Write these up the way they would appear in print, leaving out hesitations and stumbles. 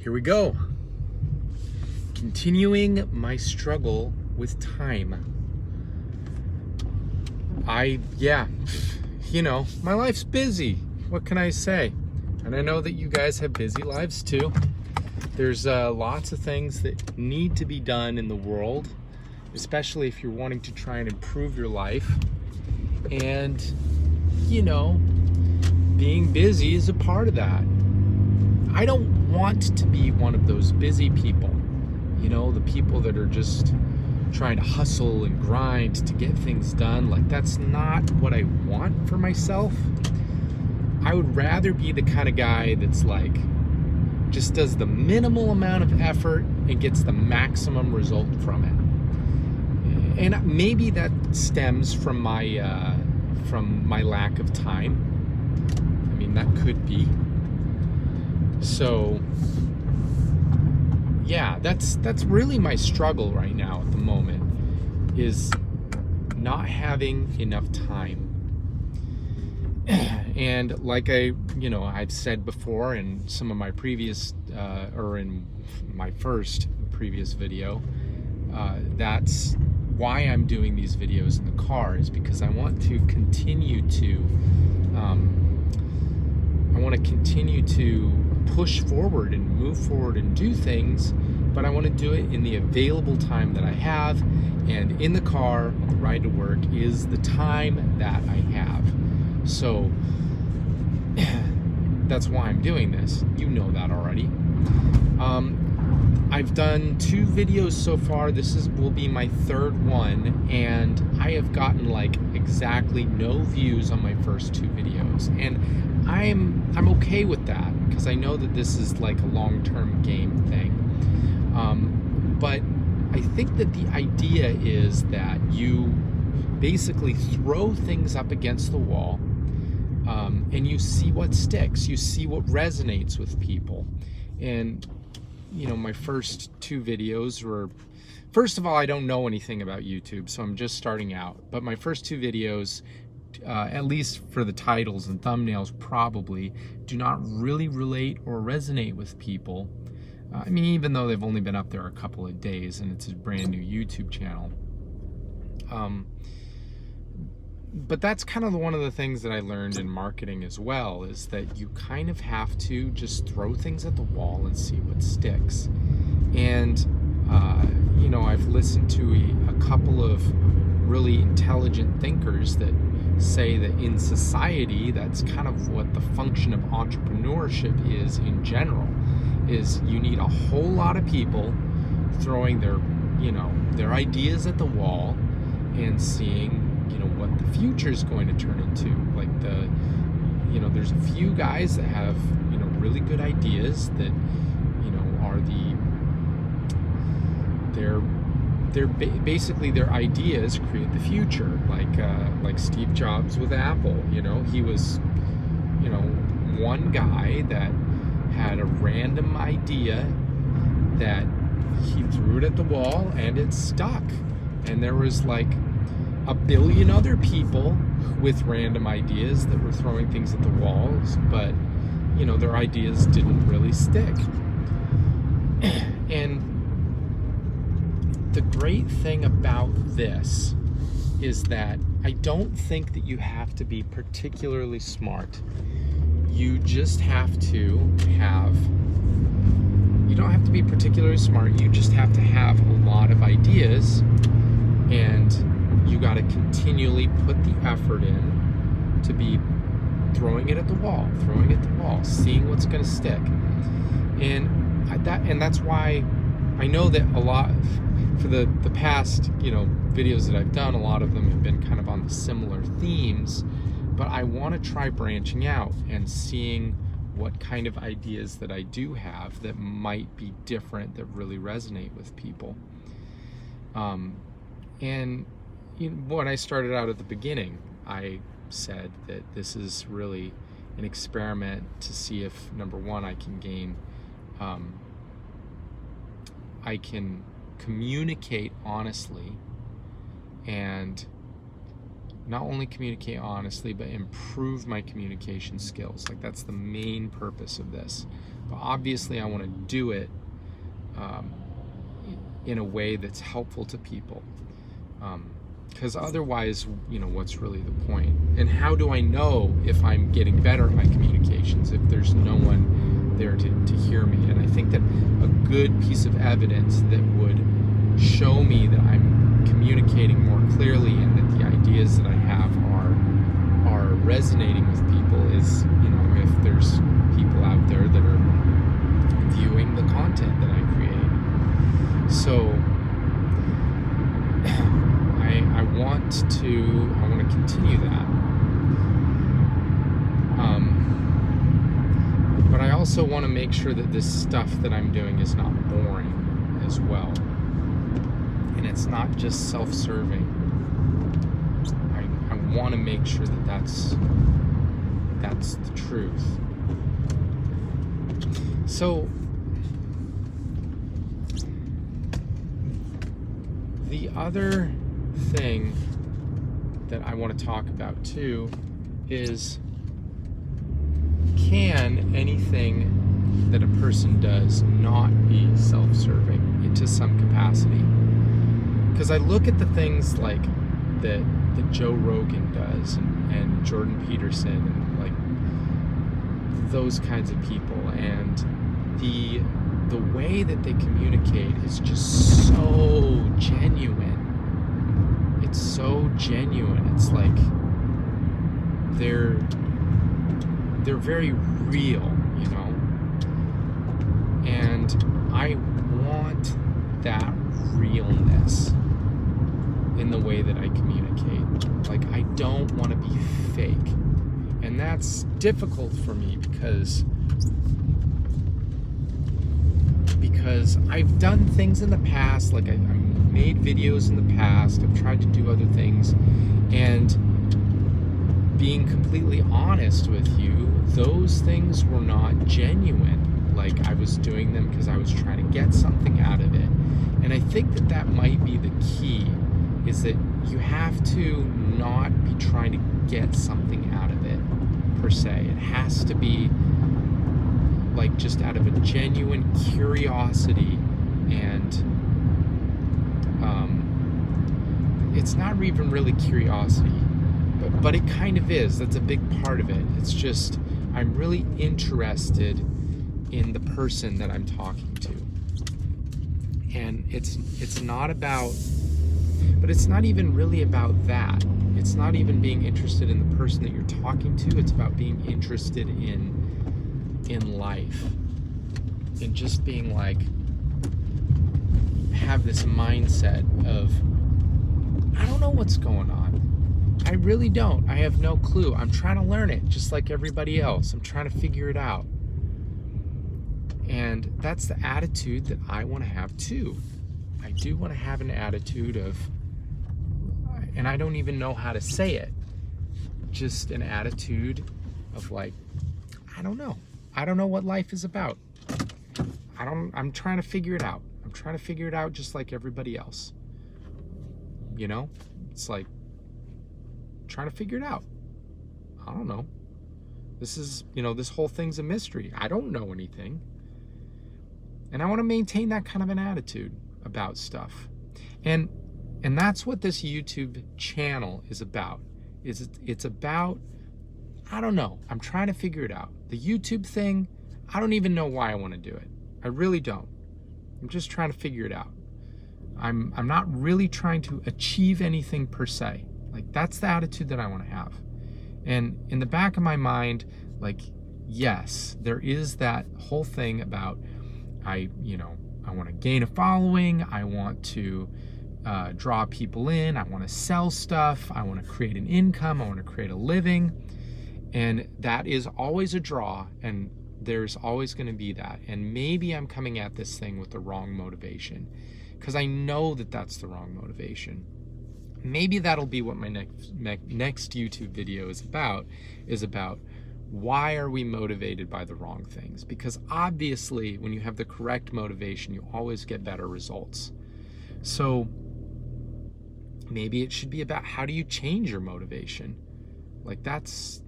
Here we go. Continuing my struggle with time. My life's busy. What can I say? And I know that you guys have busy lives too. There's lots of things that need to be done in the world, especially if you're wanting to try and improve your life. And, being busy is a part of that. I don't want to be one of those busy people, the people that are just trying to hustle and grind to get things done. Like, that's not what I want for myself. I would rather be the kind of guy that's like, just does the minimal amount of effort and gets the maximum result from it. And maybe that stems from my lack of time. I mean, that could be. So, yeah, that's really my struggle right now at the moment, is not having enough time. And like I've said before in some of my previous, or in my first previous video, that's why I'm doing these videos in the car, is because I want to continue to push forward and move forward and do things, but I want to do it in the available time that I have, and in the car on the ride to work is the time that I have. So that's why I'm doing this. You know that already. I've done 2 videos so far. This will be my 3rd one, and I have gotten like exactly no views on my first 2 videos, and I'm okay with that, because I know that this is like a long-term game thing. But I think that the idea is that you basically throw things up against the wall, and you see what sticks, you see what resonates with people. And my first 2 videos were, first of all, I don't know anything about YouTube, so I'm just starting out. But my first 2 videos, at least for the titles and thumbnails, probably do not really relate or resonate with people. I mean, even though they've only been up there a couple of days and it's a brand new YouTube channel. But that's kind of one of the things that I learned in marketing as well, is that you kind of have to just throw things at the wall and see what sticks. And, I've listened to a couple of really intelligent thinkers that say that in society, that's kind of what the function of entrepreneurship is in general, is you need a whole lot of people throwing their ideas at the wall and seeing what the future is going to turn into. Like there's a few guys that have really good ideas that they're basically their ideas create the future. Like Steve Jobs with Apple. He was one guy that had a random idea that he threw it at the wall and it stuck. And there was like a billion other people with random ideas that were throwing things at the walls, but their ideas didn't really stick. And the great thing about this is that I don't think that you have to be particularly smart. You just have to have, you don't have to be particularly smart, you just have to have a lot of ideas, and you got to continually put the effort in to be throwing it at the wall, seeing what's going to stick. And that's why I know that a lot for the past videos that I've done, a lot of them have been kind of on the similar themes, but I want to try branching out and seeing what kind of ideas that I do have that might be different, that really resonate with people. And when I started out at the beginning, I said that this is really an experiment to see if, number one, I can communicate honestly, and not only communicate honestly, but improve my communication skills. Like, that's the main purpose of this. But obviously I want to do it in a way that's helpful to people. Because otherwise, what's really the point? And how do I know if I'm getting better at my communications if there's no one there to hear me? And I think that a good piece of evidence that would show me that I'm communicating more clearly and that the ideas that I have are resonating with people is, if there's people out there that are viewing the content that I create. So I want to continue that. But I also want to make sure that this stuff that I'm doing is not boring as well. And it's not just self-serving. I want to make sure that that's the truth. So the other thing that I want to talk about too is, can anything that a person does not be self-serving to some capacity? Because I look at the things like that Joe Rogan does and Jordan Peterson and like those kinds of people, and the way that they communicate is just so genuine. It's so genuine. It's like they're very real, and I want that realness in the way that I communicate. Like, I don't want to be fake, and that's difficult for me because I've done things in the past, like I made videos in the past, I've tried to do other things, and being completely honest with you, those things were not genuine. Like, I was doing them because I was trying to get something out of it. And I think that might be the key, is that you have to not be trying to get something out of it, per se. It has to be like just out of a genuine curiosity, and it's not even really curiosity, but it kind of is. That's a big part of it. It's just, I'm really interested in the person that I'm talking to, and it's not about, but it's not even really about that. It's not even being interested in the person that you're talking to. It's about being interested in life, and just being like, have this mindset of, I don't know what's going on. I really don't. I have no clue. I'm trying to learn it just like everybody else. I'm trying to figure it out. And that's the attitude that I want to have too. I do want to have an attitude of, and I don't even know how to say it, just an attitude of like, I don't know. I don't know what life is about. I'm trying to figure it out. I'm trying to figure it out just like everybody else. It's like trying to figure it out. I don't know. This is, this whole thing's a mystery. I don't know anything. And I want to maintain that kind of an attitude about stuff. And that's what this YouTube channel is about. It's about, I don't know. I'm trying to figure it out. The YouTube thing, I don't even know why I want to do it. I really don't. I'm just trying to figure it out. I'm not really trying to achieve anything per se. Like, that's the attitude that I want to have. And in the back of my mind, like, yes, there is that whole thing about, I want to gain a following. I want to draw people in. I want to sell stuff. I want to create an income. I want to create a living. And that is always a draw, and there's always going to be that. And maybe I'm coming at this thing with the wrong motivation, because I know that that's the wrong motivation. Maybe that'll be what my next YouTube video is about why are we motivated by the wrong things? Because obviously when you have the correct motivation, you always get better results. So maybe it should be about, how do you change your motivation? Like, that's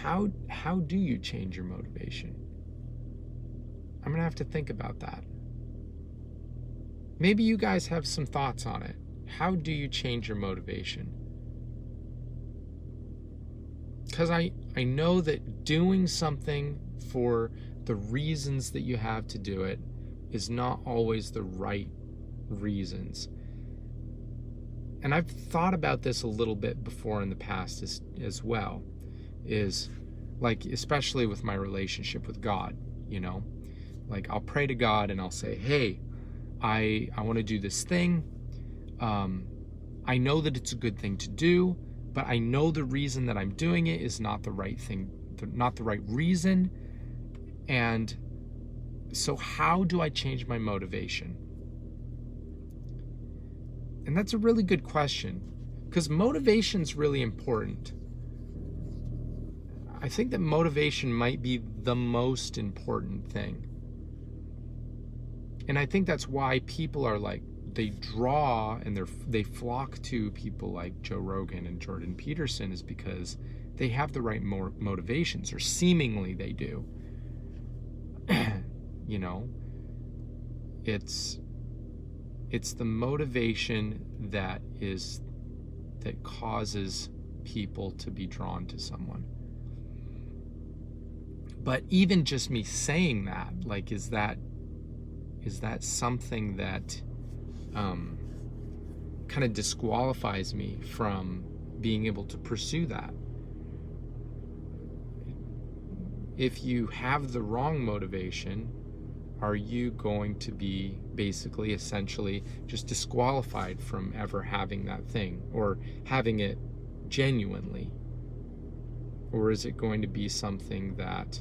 how do you change your motivation? I'm gonna have to think about that. Maybe you guys have some thoughts on it. How do you change your motivation? Because I know that doing something for the reasons that you have to do it is not always the right reasons. And I've thought about this a little bit before in the past as well, is like, especially with my relationship with God, you know, like I'll pray to God and I'll say, hey, I want to do this thing. I know that it's a good thing to do, but I know the reason that I'm doing it is not the right thing, not the right reason. And so how do I change my motivation? And that's a really good question, because motivation's really important. I think that motivation might be the most important thing. And I think that's why people are like, they draw and they flock to people like Joe Rogan and Jordan Peterson, is because they have the right motivations, or seemingly they do. You know, it's the motivation that causes people to be drawn to someone. But even just me saying that, like, is that something that kind of disqualifies me from being able to pursue that? If you have the wrong motivation, are you going to be basically, essentially, just disqualified from ever having that thing, or having it genuinely? Or is it going to be something that,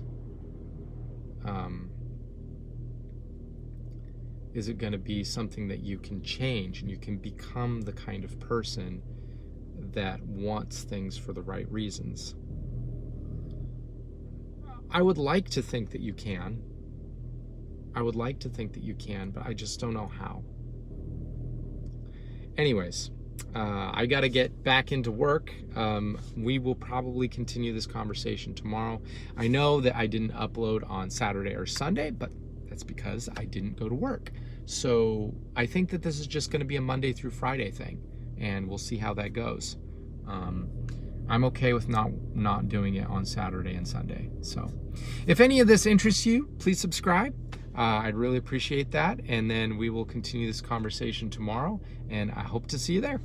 is it going to be something that you can change and you can become the kind of person that wants things for the right reasons? I would like to think that you can. I would like to think that you can, but I just don't know how. Anyways, I got to get back into work. We will probably continue this conversation tomorrow. I know that I didn't upload on Saturday or Sunday, but that's because I didn't go to work. So I think that this is just going to be a Monday through Friday thing, and we'll see how that goes. I'm okay with not doing it on Saturday and Sunday. So if any of this interests you, please subscribe. I'd really appreciate that. And then we will continue this conversation tomorrow, and I hope to see you there.